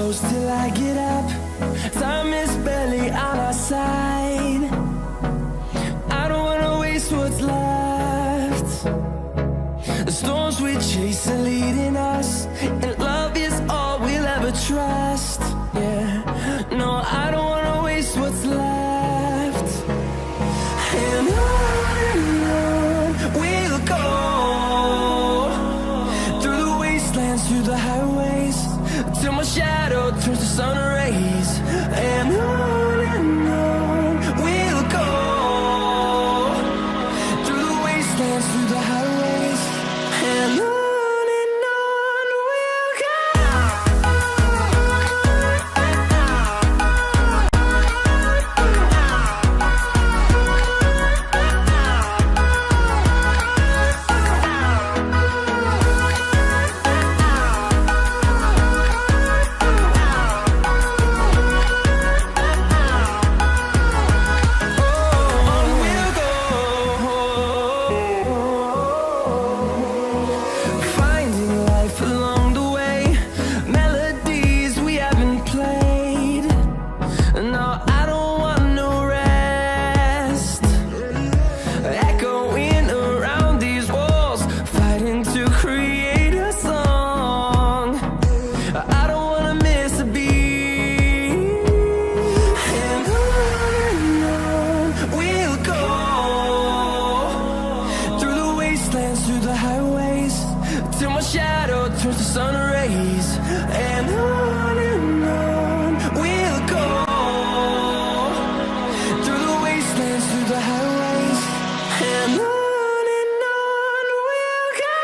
close till I get up. Time is barely on our side. I don't wanna waste what's left. The storms we chase are leading us, and love is all we'll ever trust. Yeah, no, I don't wanna waste what's left. And on we'll go, through the wastelands, through the highways, till my shadow turns to sun rays. And on we'll go, through the wastelands, through the highways, and on we'll go. Through the highways, till my shadow turns to sun rays. And on we'll go, through the wastelands, through the highways, and on we'll go.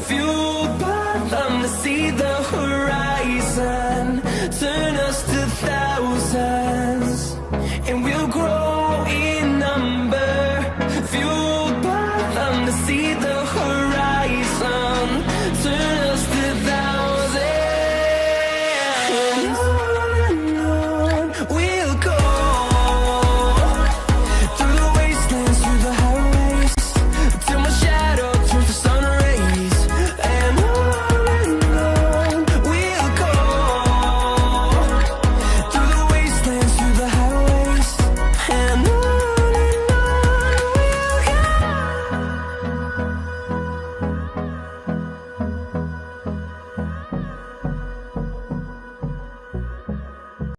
Fueled by them to see the horizon.